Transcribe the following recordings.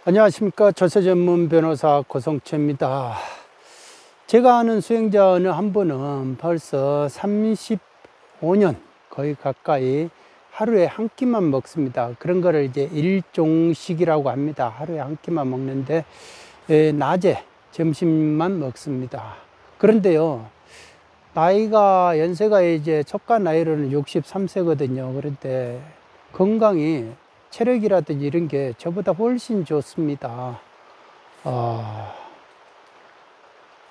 안녕하십니까. 조세 전문 변호사 고성채입니다. 제가 아는 수행자 어느 한 분은 벌써 35년 거의 가까이 하루에 한 끼만 먹습니다. 그런 거를 이제 일종식이라고 합니다. 하루에 한 끼만 먹는데 낮에 점심만 먹습니다. 그런데요, 나이가 연세가 이제 촉과 나이로는 63세거든요. 그런데 건강이 체력이라든지 이런 게 저보다 훨씬 좋습니다.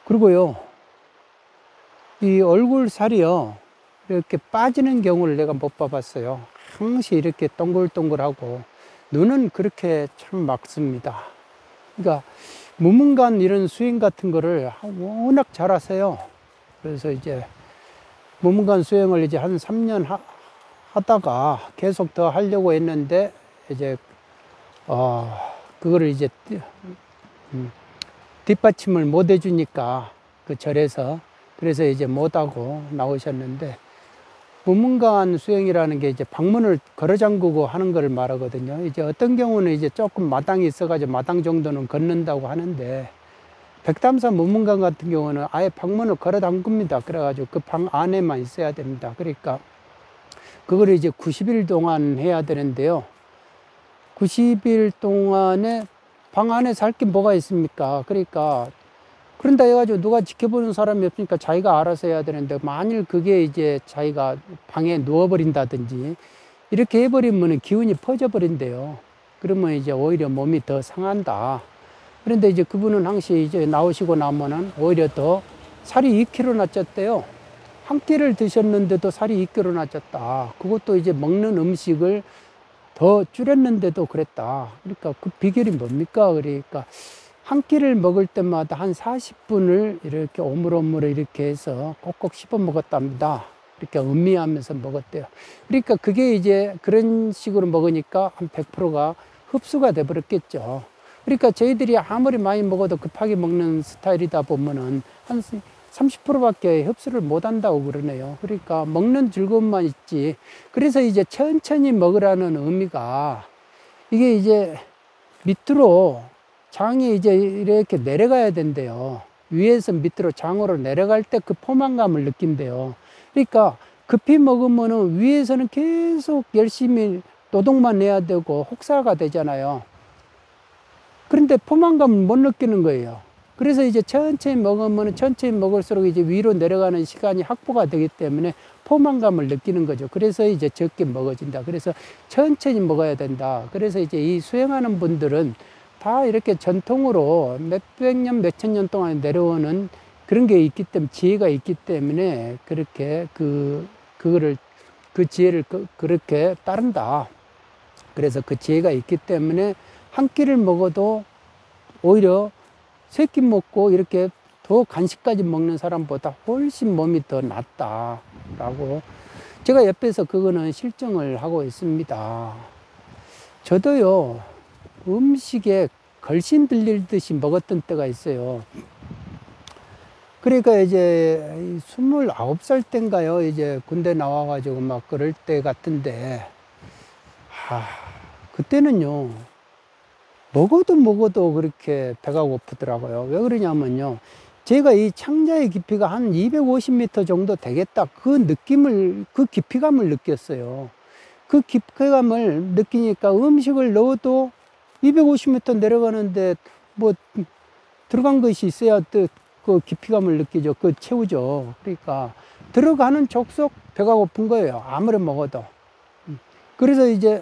그리고요, 이 얼굴 살이요, 이렇게 빠지는 경우를 내가 못 봐봤어요. 항상 이렇게 동글동글하고, 눈은 그렇게 참 맑습니다. 그러니까, 무문간 이런 수행 같은 거를 워낙 잘하세요. 그래서 이제, 무문간 수행을 이제 한 3년 하다가 계속 더 하려고 했는데, 이제 그거를 이제 뒷받침을 못 해주니까 그 절에서, 그래서 이제 못하고 나오셨는데, 무문간 수행이라는 게 이제 방문을 걸어 잠그고 하는 걸 말하거든요. 이제 어떤 경우는 이제 조금 마당이 있어가지고 마당 정도는 걷는다고 하는데, 백담사 무문간 같은 경우는 아예 방문을 걸어 잠깁니다. 그래가지고 그 방 안에만 있어야 됩니다. 그러니까 그걸 이제 90일 동안 해야 되는데요. 90일 동안에 방 안에 살 게 뭐가 있습니까? 그러니까, 그런다 해가지고 누가 지켜보는 사람이 없으니까 자기가 알아서 해야 되는데, 만일 그게 이제 자기가 방에 누워버린다든지, 이렇게 해버리면 기운이 퍼져버린대요. 그러면 이제 오히려 몸이 더 상한다. 그런데 이제 그분은 항상 이제 나오시고 나면은 오히려 더 살이 2kg나 쪘대요. 한 끼를 드셨는데도 살이 2kg나 쪘다. 그것도 이제 먹는 음식을 더 줄였는데도 그랬다. 그러니까 그 비결이 뭡니까? 그러니까 한 끼를 먹을 때마다 한 40분을 이렇게 오물오물 이렇게 해서 꼭꼭 씹어 먹었답니다. 이렇게 음미하면서 먹었대요. 그러니까 그게 이제 그런 식으로 먹으니까 한 100%가 흡수가 돼 버렸겠죠. 그러니까 저희들이 아무리 많이 먹어도 급하게 먹는 스타일이다 보면은 한 30%밖에 흡수를 못 한다고 그러네요. 그러니까 먹는 즐거움만 있지. 그래서 이제 천천히 먹으라는 의미가, 이게 이제 밑으로 장이 이제 이렇게 내려가야 된대요. 위에서 밑으로 장으로 내려갈 때 그 포만감을 느낀대요. 그러니까 급히 먹으면은 위에서는 계속 열심히 노동만 해야 되고 혹사가 되잖아요. 그런데 포만감을 못 느끼는 거예요. 그래서 이제 천천히 먹으면 천천히 먹을수록 이제 위로 내려가는 시간이 확보가 되기 때문에 포만감을 느끼는 거죠. 그래서 이제 적게 먹어진다. 그래서 천천히 먹어야 된다. 그래서 이제 이 수행하는 분들은 다 이렇게 전통으로 몇백 년, 몇천 년 동안 내려오는 그런 게 있기 때문에, 지혜가 있기 때문에 그렇게 그 지혜를 그렇게 따른다. 그래서 그 지혜가 있기 때문에 한 끼를 먹어도 오히려 세 끼 먹고 이렇게 더 간식까지 먹는 사람보다 훨씬 몸이 더 낫다라고 제가 옆에서 그거는 실증을 하고 있습니다. 저도요, 음식에 걸신 들리듯이 먹었던 때가 있어요. 그러니까 이제 29살 때인가요? 이제 군대 나와가지고 막 그럴 때 같은데, 그때는요, 먹어도 그렇게 배가 고프더라고요. 왜 그러냐면요, 제가 이 창자의 깊이가 한 250m 정도 되겠다. 그 깊이감을 느꼈어요. 그 깊이감을 느끼니까 음식을 넣어도 250m 내려가는데 뭐 들어간 것이 있어야 또 그 깊이감을 느끼죠. 그 채우죠. 그러니까 들어가는 족속 배가 고픈 거예요. 아무리 먹어도. 그래서 이제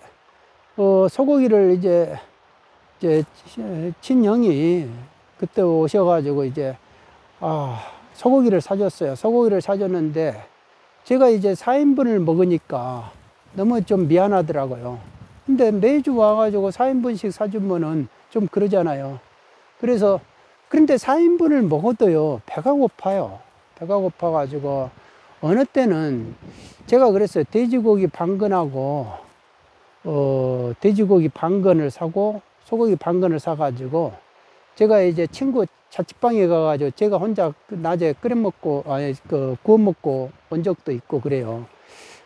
소고기를 이제 친형이 그때 오셔가지고 이제 소고기를 사줬어요. 소고기를 사줬는데 제가 이제 4인분을 먹으니까 너무 좀 미안하더라고요. 근데 매주 와가지고 4인분씩 사주면은 좀 그러잖아요. 그런데 4인분을 먹어도요, 배가 고파요. 배가 고파가지고 어느 때는 제가 그랬어요. 돼지고기 반근하고 돼지고기 반근을 사고 소고기 반근을 사가지고 제가 이제 친구 자취방에 가가지고 제가 혼자 낮에 구워 먹고 온 적도 있고 그래요.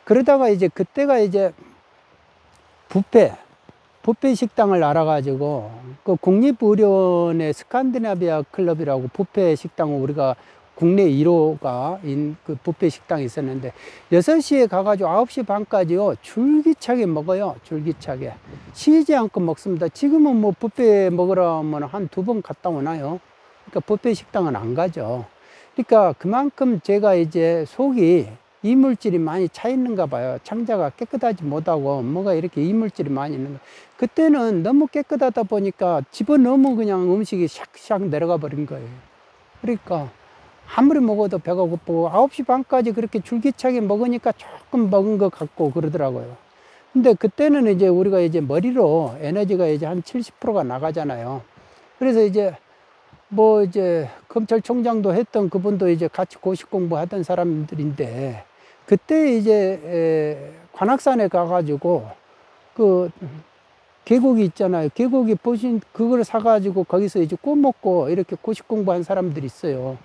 그러다가 이제 그때가 이제 뷔페 식당을 알아가지고 그 국립의료원의 스칸디나비아 클럽이라고 뷔페 식당을 우리가 국내 1호가 그 뷔페 식당이 있었는데 6시에 가가지고 9시 반까지요 줄기차게 먹어요. 줄기차게 쉬지 않고 먹습니다. 지금은 뭐 뷔페 먹으러 하면 한 2번 갔다 오나요? 그러니까 뷔페 식당은 안 가죠. 그러니까 그만큼 제가 이제 속이 이물질이 많이 차 있는가 봐요. 창자가 깨끗하지 못하고 뭐가 이렇게 이물질이 많이 있는 거. 그때는 너무 깨끗하다 보니까 집어넣으면 그냥 음식이 샥샥 내려가 버린 거예요. 그러니까 아무리 먹어도 배가 고프고 9시 반까지 그렇게 줄기차게 먹으니까 조금 먹은 것 같고 그러더라고요. 근데 그때는 이제 우리가 이제 머리로 에너지가 이제 한 70%가 나가잖아요. 그래서 이제 뭐 이제 검찰총장도 했던 그분도 이제 같이 고시 공부하던 사람들인데 그때 이제 관악산에 가가지고 그 계곡이 있잖아요. 계곡이 보신 그걸 사가지고 거기서 이제 구워 먹고 이렇게 고시 공부한 사람들이 있어요.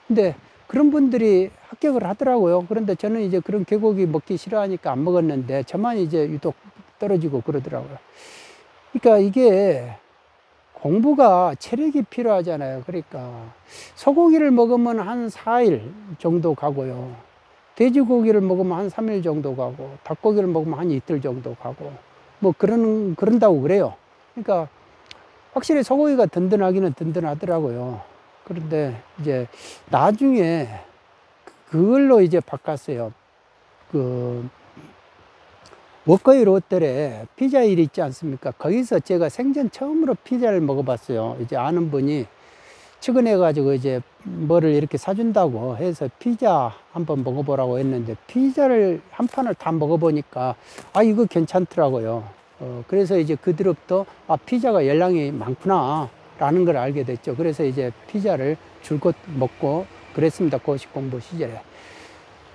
근데 그런 분들이 합격을 하더라고요. 그런데 저는 이제 그런 계곡이 먹기 싫어하니까 안 먹었는데 저만 이제 유독 떨어지고 그러더라고요. 그러니까 이게 공부가 체력이 필요하잖아요. 그러니까 소고기를 먹으면 한 4일 정도 가고요. 돼지고기를 먹으면 한 3일 정도 가고 닭고기를 먹으면 한 이틀 정도 가고 뭐 그런다고 그래요. 그러니까 확실히 소고기가 든든하기는 든든하더라고요. 그런데 이제 나중에 그걸로 이제 바꿨어요. 그 워커힐 호텔에 피자일 있지 않습니까? 거기서 제가 생전 처음으로 피자를 먹어봤어요. 이제 아는 분이 출근해가지고 이제 뭐를 이렇게 사준다고 해서 피자 한번 먹어보라고 했는데 피자를 한 판을 다 먹어보니까 아 이거 괜찮더라고요. 그래서 이제 그 뒤로부터 아 피자가 열량이 많구나 라는 걸 알게 됐죠. 그래서 이제 피자를 줄곧 먹고 그랬습니다. 고시 공부 시절에.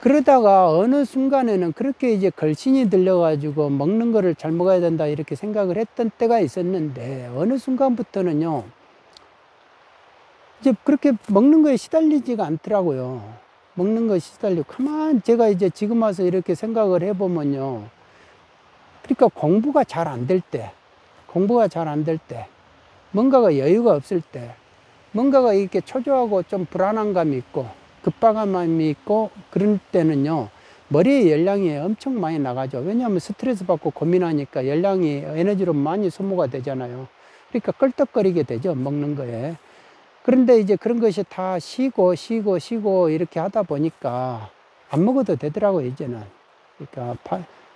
그러다가 어느 순간에는 그렇게 이제 걸신이 들려가지고 먹는 거를 잘 먹어야 된다 이렇게 생각을 했던 때가 있었는데 어느 순간부터는요 이제 그렇게 먹는 거에 시달리지가 않더라고요. 먹는 거에 시달리고 가만 제가 이제 지금 와서 이렇게 생각을 해보면요 그러니까 공부가 잘 안 될 때 뭔가가 여유가 없을 때 뭔가가 이렇게 초조하고 좀 불안한 감이 있고 급박한 마음이 있고 그럴 때는요 머리에 열량이 엄청 많이 나가죠. 왜냐하면 스트레스 받고 고민하니까 열량이 에너지로 많이 소모가 되잖아요. 그러니까 껄떡거리게 되죠 먹는 거에. 그런데 이제 그런 것이 다 쉬고 이렇게 하다 보니까 안 먹어도 되더라고요 이제는. 그러니까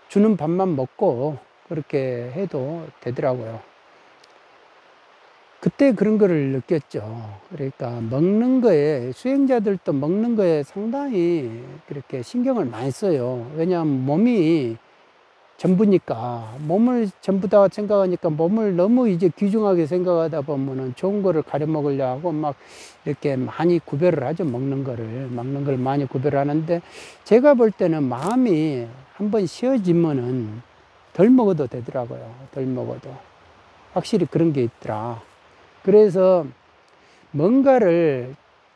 주는 밥만 먹고 그렇게 해도 되더라고요. 그때 그런 거를 느꼈죠. 그러니까 먹는 거에 수행자들도 먹는 거에 상당히 그렇게 신경을 많이 써요. 왜냐하면 몸이 전부니까 몸을 전부다 생각하니까 몸을 너무 이제 귀중하게 생각하다 보면은 좋은 거를 가려 먹으려 하고 막 이렇게 많이 구별을 하죠. 먹는 걸 많이 구별하는데 제가 볼 때는 마음이 한번 쉬어지면은 덜 먹어도 되더라고요. 덜 먹어도 확실히 그런 게 있더라. 그래서 뭔가를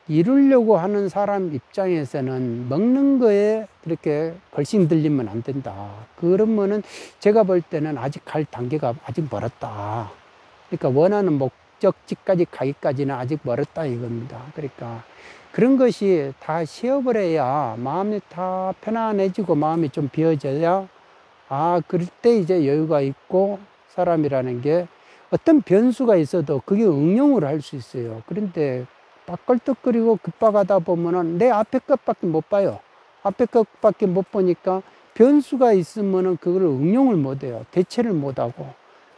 이루려고 하는 사람 입장에서는 먹는 거에 그렇게 걸신 들리면 안 된다. 그러면은 제가 볼 때는 아직 갈 단계가 아직 멀었다. 그러니까 원하는 목적지까지 가기까지는 아직 멀었다 이겁니다. 그러니까 그런 것이 다 쉬어버려야 마음이 다 편안해지고 마음이 좀 비어져야 그럴 때 이제 여유가 있고 사람이라는 게 어떤 변수가 있어도 그게 응용을 할 수 있어요. 그런데 빡걸떡거리고 급박하다 보면은 내 앞에 것밖에 못 봐요. 앞에 것밖에 못 보니까 변수가 있으면은 그걸 응용을 못 해요. 대체를 못 하고.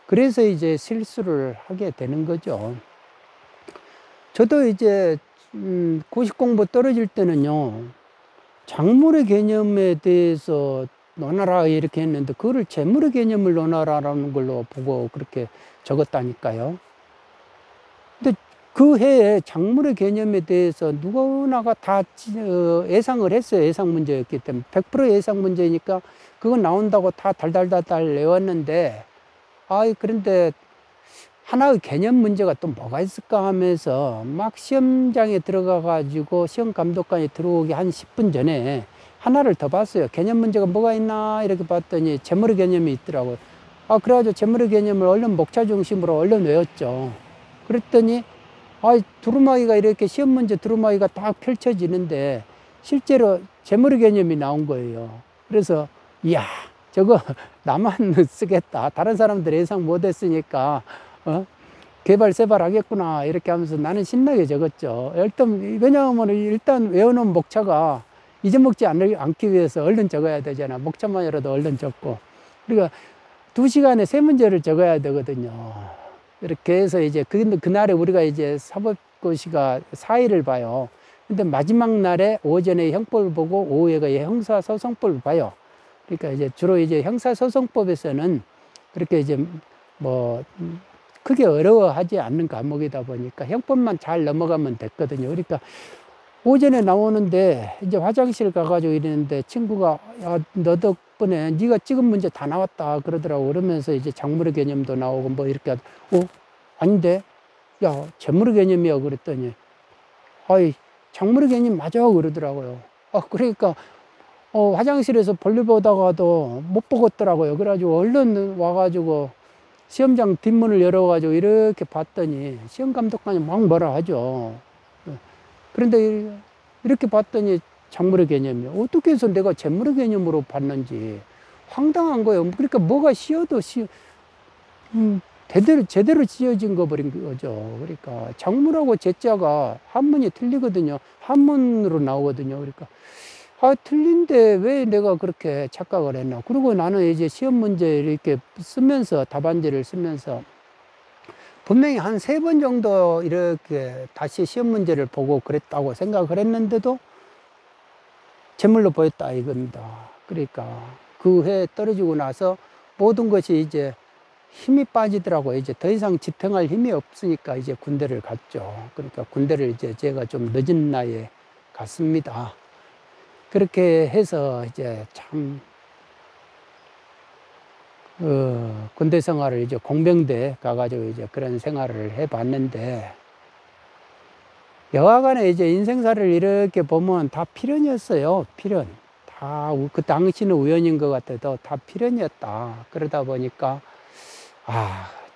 그래서 이제 실수를 하게 되는 거죠. 저도 이제 고시 공부 떨어질 때는요. 작물의 개념에 대해서 논하라 이렇게 했는데 그거를 재물의 개념을 논하라는 걸로 보고 그렇게 적었다니까요. 근데 그 해에 작물의 개념에 대해서 누구나가 다 예상을 했어요. 예상 문제였기 때문에 100% 예상 문제니까 그거 나온다고 다 달달달달 외웠는데 그런데 하나의 개념 문제가 또 뭐가 있을까 하면서 막 시험장에 들어가 가지고 시험 감독관이 들어오기 한 10분 전에 하나를 더 봤어요. 개념 문제가 뭐가 있나 이렇게 봤더니 재물의 개념이 있더라고요. 그래가지고 재물의 개념을 얼른 목차 중심으로 얼른 외웠죠. 그랬더니, 두루마기가 이렇게 시험 문제 두루마기가 딱 펼쳐지는데, 실제로 재물의 개념이 나온 거예요. 그래서, 이야, 저거 나만 쓰겠다. 다른 사람들 예상 못했으니까, 개발세발 하겠구나. 이렇게 하면서 나는 신나게 적었죠. 왜냐하면 일단 외워놓은 목차가 잊어먹지 않기 위해서 얼른 적어야 되잖아. 목차만이라도 얼른 적고. 그러니까 2시간에 3문제를 적어야 되거든요. 이렇게 해서 이제 그날에 우리가 이제 사법고시가 4일을 봐요. 근데 마지막 날에 오전에 형법을 보고 오후에 형사소송법을 봐요. 그러니까 이제 주로 이제 형사소송법에서는 그렇게 이제 뭐 크게 어려워하지 않는 과목이다 보니까 형법만 잘 넘어가면 됐거든요. 그러니까 오전에 나오는데 이제 화장실 가가지고 이랬는데 친구가 야, 너 덕분에 네가 찍은 문제 다 나왔다 그러더라고. 그러면서 이제 작물의 개념도 나오고 뭐 이렇게 아닌데 야 재물의 개념이야 그랬더니 작물의 개념 맞아 그러더라고요. 그러니까 화장실에서 볼일 보다가도 못 보겠더라고요. 그래가지고 얼른 와가지고 시험장 뒷문을 열어가지고 이렇게 봤더니 시험 감독관이 막 뭐라 하죠. 그런데 이렇게 봤더니 작물의 개념이요. 어떻게 해서 내가 재물의 개념으로 봤는지 황당한 거예요. 그러니까 뭐가 씌어도 제대로 씌어진 거 버린 거죠. 그러니까 작물하고 제자가 한문이 틀리거든요. 한문으로 나오거든요. 그러니까 틀린데 왜 내가 그렇게 착각을 했나. 그리고 나는 이제 시험 문제 이렇게 쓰면서 답안지를 쓰면서 분명히 한 3번 정도 이렇게 다시 시험 문제를 보고 그랬다고 생각을 했는데도 제물로 보였다 이겁니다. 그러니까 그 해 떨어지고 나서 모든 것이 이제 힘이 빠지더라고요. 이제 더 이상 지탱할 힘이 없으니까 이제 군대를 갔죠. 그러니까 군대를 이제 제가 좀 늦은 나이에 갔습니다. 그렇게 해서 이제 참 군대 생활을 이제 공병대 가가지고 이제 그런 생활을 해봤는데 여하간에 이제 인생사를 이렇게 보면 다 필연이었어요. 필연. 다 그 당시는 우연인 것 같아도 다 필연이었다. 그러다 보니까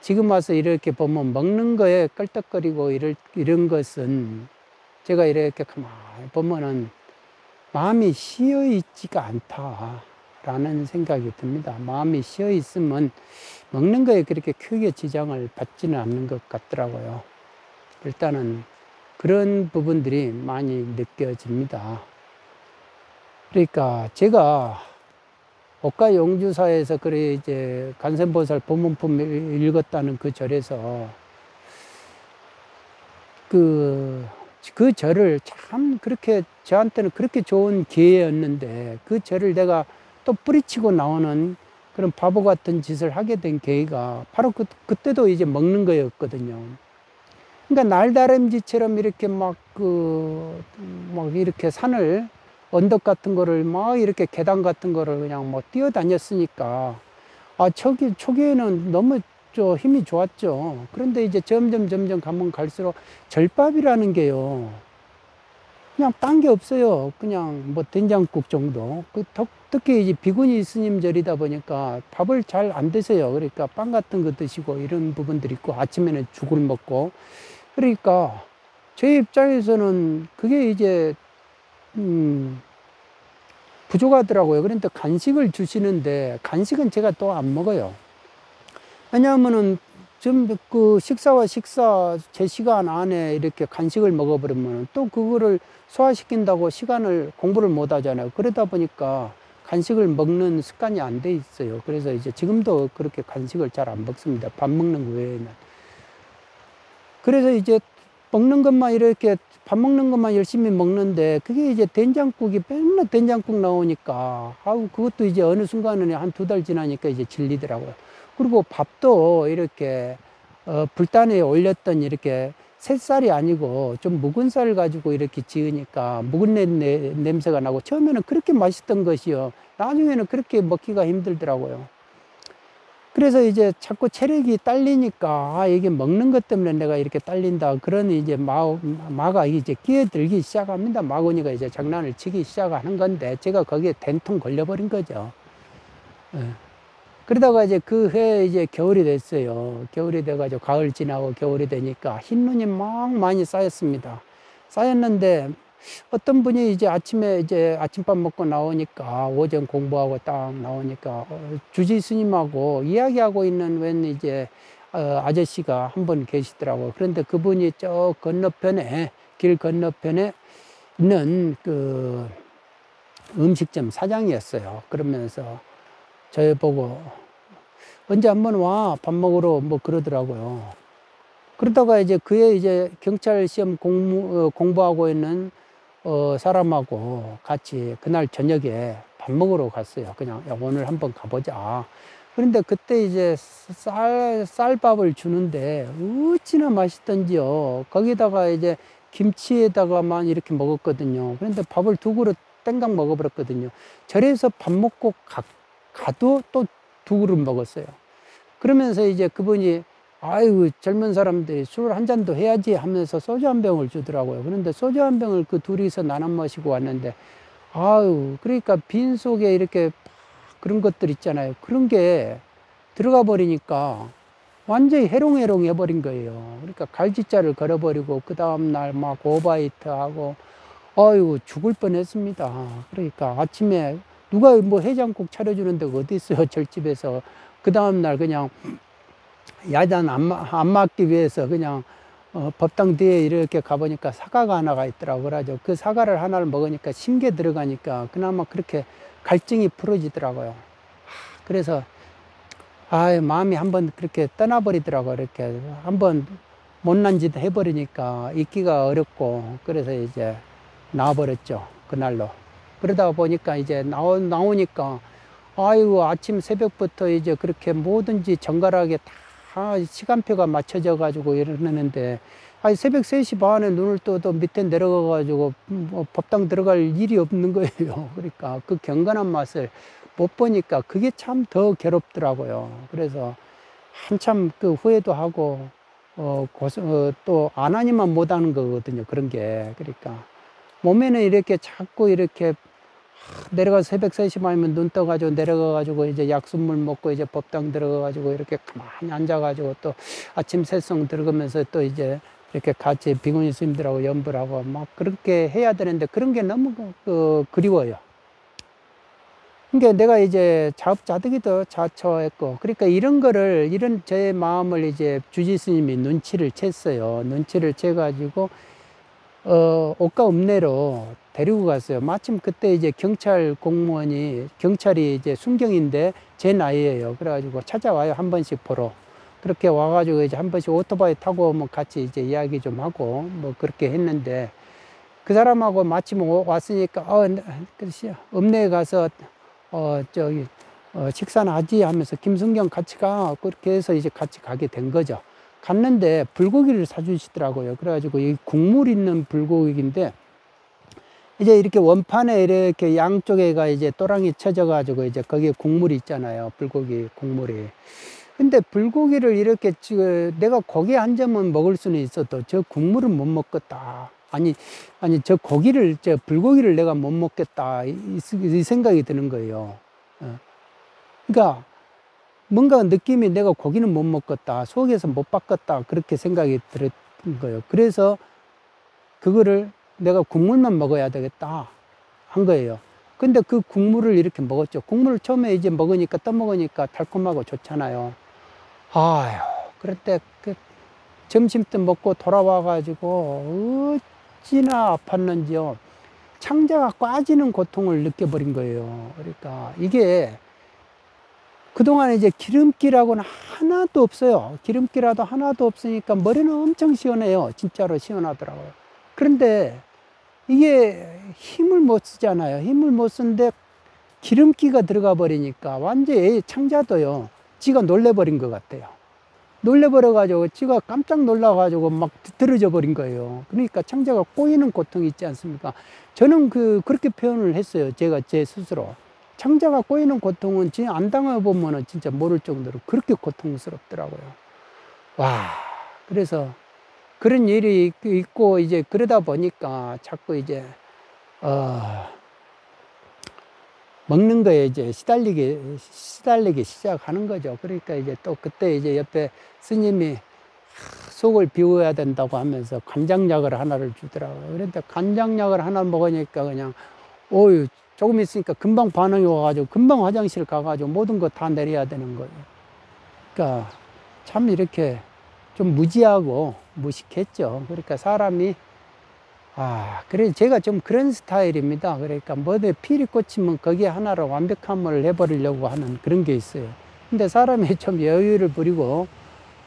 지금 와서 이렇게 보면 먹는 거에 끌떡거리고 이런 것은 제가 이렇게 가만히 보면은 마음이 쉬어 있지가 않다라는 생각이 듭니다. 마음이 쉬어 있으면 먹는 거에 그렇게 크게 지장을 받지는 않는 것 같더라고요. 일단은 그런 부분들이 많이 느껴집니다. 그러니까 제가 옥가 용주사에서 그래 이제 관세음보살 법문품 읽었다는 그 절에서 그 절을 참 그렇게 저한테는 그렇게 좋은 기회였는데 그 절을 내가 또 뿌리치고 나오는 그런 바보 같은 짓을 하게 된 계기가 바로 그때도 이제 먹는 거였거든요. 그러니까 날다람쥐처럼 이렇게 막 이렇게 산을 언덕 같은 거를 막 이렇게 계단 같은 거를 그냥 뭐 뛰어다녔으니까 초기에는 너무 힘이 좋았죠. 그런데 이제 점점 가면 갈수록 절밥이라는 게요. 그냥 딴 게 없어요. 그냥 뭐 된장국 정도. 특히 이제 비구니 스님 절이다 보니까 밥을 잘 안 드세요. 그러니까 빵 같은 거 드시고 이런 부분들이 있고 아침에는 죽을 먹고. 그러니까 제 입장에서는 그게 이제 부족하더라고요. 그런데 간식을 주시는데 간식은 제가 또 안 먹어요. 왜냐하면은 식사와 식사 제 시간 안에 이렇게 간식을 먹어버리면 또 그거를 소화시킨다고 공부를 못 하잖아요. 그러다 보니까 간식을 먹는 습관이 안 돼 있어요. 그래서 이제 지금도 그렇게 간식을 잘 안 먹습니다. 밥 먹는 외에는. 그래서 이제 먹는 것만 이렇게 밥 먹는 것만 열심히 먹는데 그게 이제 된장국이 맨날 된장국 나오니까 그것도 이제 어느 순간은 한 2달 지나니까 이제 질리더라고요. 그리고 밥도 이렇게 불단에 올렸던 이렇게 새쌀이 아니고 좀 묵은 쌀 가지고 이렇게 지으니까 묵은 냄새가 나고 처음에는 그렇게 맛있던 것이요. 나중에는 그렇게 먹기가 힘들더라고요. 그래서 이제 자꾸 체력이 딸리니까 이게 먹는 것 때문에 내가 이렇게 딸린다. 그런 이제 마가 이제 끼어들기 시작합니다. 마구니가 이제 장난을 치기 시작하는 건데 제가 거기에 된통 걸려버린 거죠. 그러다가 이제 그 해 이제 겨울이 됐어요. 겨울이 돼가지고 가을 지나고 겨울이 되니까 흰 눈이 막 많이 쌓였습니다. 쌓였는데 어떤 분이 이제 아침에 이제 아침밥 먹고 나오니까 오전 공부하고 딱 나오니까 주지 스님하고 이야기하고 있는 웬 이제 아저씨가 한 분 계시더라고요. 그런데 그분이 저 건너편에 길 건너편에 있는 그 음식점 사장이었어요. 그러면서 저희보고 언제 한번 와 밥 먹으러 뭐 그러더라고요. 그러다가 이제 그의 이제 경찰 시험 공부하고 있는 사람하고 같이 그날 저녁에 밥 먹으러 갔어요. 그냥 야, 오늘 한번 가보자. 그런데 그때 이제 쌀밥을 주는데 어찌나 맛있던지요. 거기다가 이제 김치에다가만 이렇게 먹었거든요. 그런데 밥을 두 그릇 땡강 먹어버렸거든요. 절에서 밥 먹고 가도 또 두 그릇 먹었어요. 그러면서 이제 그분이 아유 젊은 사람들이 술 한 잔도 해야지 하면서 소주 한 병을 주더라고요. 그런데 소주 한 병을 그 둘이서 나눠 마시고 왔는데 아유 그러니까 빈속에 이렇게 그런 것들 있잖아요. 그런 게 들어가 버리니까 완전히 해롱해롱 해버린 거예요. 그러니까 갈지자를 걸어버리고 그 다음날 막 오바이트 하고 아유 죽을 뻔했습니다. 그러니까 아침에 누가 뭐 해장국 차려주는 데가 어디 있어요. 절집에서 그 다음날 그냥 야단 안 맞기 위해서 그냥 법당 뒤에 이렇게 가보니까 사과가 하나가 있더라고. 그래가지고 그 사과를 하나를 먹으니까 신게 들어가니까 그나마 그렇게 갈증이 풀어지더라고요. 그래서 마음이 한번 그렇게 떠나버리더라고요. 이렇게 한번 못난 짓 해버리니까 있기가 어렵고 그래서 이제 나와버렸죠. 그날로. 그러다 보니까 이제 나오니까 아이고 아침 새벽부터 이제 그렇게 뭐든지 정갈하게 다 시간표가 맞춰져 가지고 이러는데 아니 새벽 3시 반에 눈을 떠도 밑에 내려가 가지고 뭐 법당 들어갈 일이 없는 거예요. 그러니까 그 경건한 맛을 못 보니까 그게 참 더 괴롭더라고요. 그래서 한참 그 후회도 하고 또 안 하니만 못 하는 거거든요. 그런 게. 그러니까 몸에는 이렇게 자꾸 이렇게 내려가서 새벽 3시 반이면 눈 떠가지고 내려가가지고 이제 약수물 먹고 이제 법당 들어가가지고 이렇게 가만히 앉아가지고 또 아침 새송 들어가면서 또 이제 이렇게 같이 비구니 스님들하고 연불 하고 막 그렇게 해야 되는데 그런 게 너무 그리워요. 그러니까 내가 이제 자업자득이도 자처했고 그러니까 이런 거를 이런 제 마음을 이제 주지 스님이 눈치를 챘어요. 눈치를 채가지고 옷가 읍내로 데리고 갔어요. 마침 그때 이제 경찰이 이제 순경인데 제 나이에요. 그래가지고 찾아와요. 한 번씩 보러. 그렇게 와가지고 이제 한 번씩 오토바이 타고 뭐 같이 이제 이야기 좀 하고 뭐 그렇게 했는데 그 사람하고 마침 왔으니까, 읍내에 가서, 식사나 하지 하면서 김순경 같이 가. 그렇게 해서 이제 같이 가게 된 거죠. 갔는데 불고기를 사주시더라고요. 그래가지고 이 국물 있는 불고기인데 이제 이렇게 원판에 이렇게 양쪽에가 이제 또랑이 쳐져가지고 이제 거기에 국물이 있잖아요. 불고기 국물이. 근데 불고기를 이렇게 내가 고기 한 점은 먹을 수는 있어도 저 국물은 못 먹겠다. 아니 저 불고기를 내가 못 먹겠다. 이 생각이 드는 거예요. 그러니까 뭔가 느낌이 내가 고기는 못 먹겠다. 속에서 못 받겠다. 그렇게 생각이 들었던 거예요. 그래서 그거를 내가 국물만 먹어야 되겠다 한 거예요. 근데 그 국물을 이렇게 먹었죠. 국물을 처음에 이제 떠먹으니까 달콤하고 좋잖아요. 아유, 그럴 때 점심때 먹고 돌아와가지고 어찌나 아팠는지요. 창자가 꽈지는 고통을 느껴버린 거예요. 그러니까 이게 그동안 이제 기름기라고는 하나도 없어요. 기름기라도 하나도 없으니까 머리는 엄청 시원해요. 진짜로 시원하더라고요. 그런데 이게 힘을 못 쓰잖아요. 힘을 못 쓰는데 기름기가 들어가 버리니까 완전히 창자도요. 지가 놀래버린 것 같아요. 놀래버려가지고 지가 깜짝 놀라가지고 막 뒤틀어져 버린 거예요. 그러니까 창자가 꼬이는 고통이 있지 않습니까? 저는 그렇게 표현을 했어요. 제가 제 스스로. 창자가 꼬이는 고통은 진짜 안 당해보면은 진짜 모를 정도로 그렇게 고통스럽더라고요. 와, 그래서 그런 일이 있고 이제 그러다 보니까 자꾸 이제, 먹는 거에 이제 시달리기 시작하는 거죠. 그러니까 이제 또 그때 이제 옆에 스님이 속을 비워야 된다고 하면서 간장약을 하나를 주더라고요. 그런데 간장약을 하나 먹으니까 그냥, 오유, 조금 있으니까 금방 반응이 와가지고 금방 화장실 가가지고 모든 거 다 내려야 되는 거예요. 그러니까 참 이렇게 좀 무지하고 무식했죠. 그러니까 사람이, 그래, 제가 좀 그런 스타일입니다. 그러니까 뭐든 필이 꽂히면 거기에 하나로 완벽함을 해버리려고 하는 그런 게 있어요. 근데 사람이 좀 여유를 부리고,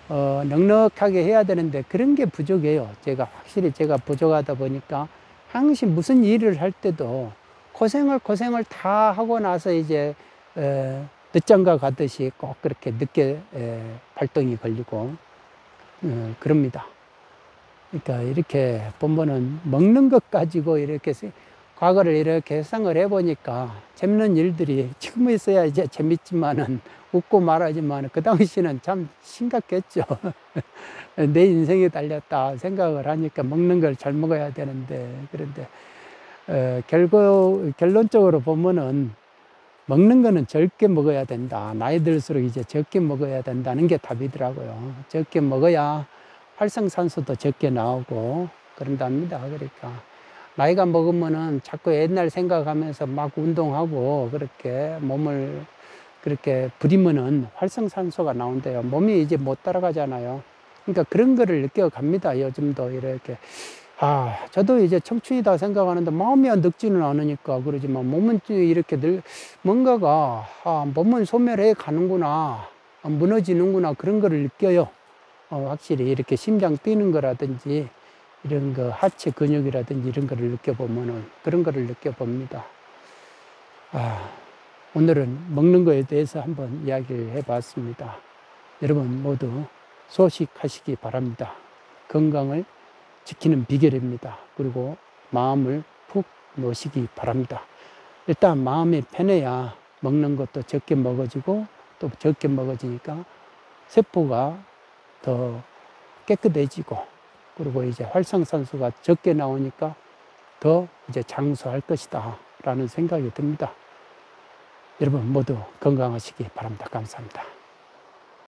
넉넉하게 해야 되는데 그런 게 부족해요. 확실히 제가 부족하다 보니까 항상 무슨 일을 할 때도 고생을 다 하고 나서 이제, 늦장가 가듯이 꼭 그렇게 늦게 발동이 걸리고, 그럽니다. 그러니까 이렇게 보면은 먹는 것 가지고 이렇게 과거를 이렇게 해상을 해보니까 재밌는 일들이 지금 있어야 이제 재밌지만은 웃고 말하지만 그 당시는 참 심각했죠. 내 인생이 달렸다 생각을 하니까 먹는 걸 잘 먹어야 되는데, 그런데 결론적으로 보면은 먹는 거는 적게 먹어야 된다. 나이 들수록 이제 적게 먹어야 된다는 게 답이더라고요. 적게 먹어야 활성산소도 적게 나오고 그런답니다. 그러니까 나이가 먹으면은 자꾸 옛날 생각하면서 막 운동하고 그렇게 몸을 그렇게 부리면은 활성산소가 나온대요. 몸이 이제 못 따라가잖아요. 그러니까 그런 거를 느껴갑니다. 요즘도 이렇게. 저도 이제 청춘이다 생각하는데 마음이 늙지는 않으니까 그러지만 몸은 이렇게 뭔가가, 몸은 소멸해 가는구나, 무너지는구나, 그런 거를 느껴요. 확실히 이렇게 심장 뛰는 거라든지 이런 거 하체 근육이라든지 이런 거를 느껴보면은 그런 거를 느껴봅니다. 오늘은 먹는 거에 대해서 한번 이야기를 해봤습니다. 여러분 모두 소식하시기 바랍니다. 건강을 지키는 비결입니다. 그리고 마음을 푹 놓으시기 바랍니다. 일단 마음이 편해야 먹는 것도 적게 먹어지고 또 적게 먹어지니까 세포가 더 깨끗해지고, 그리고 이제 활성산소가 적게 나오니까 더 이제 장수할 것이다 라는 생각이 듭니다. 여러분 모두 건강하시기 바랍니다. 감사합니다.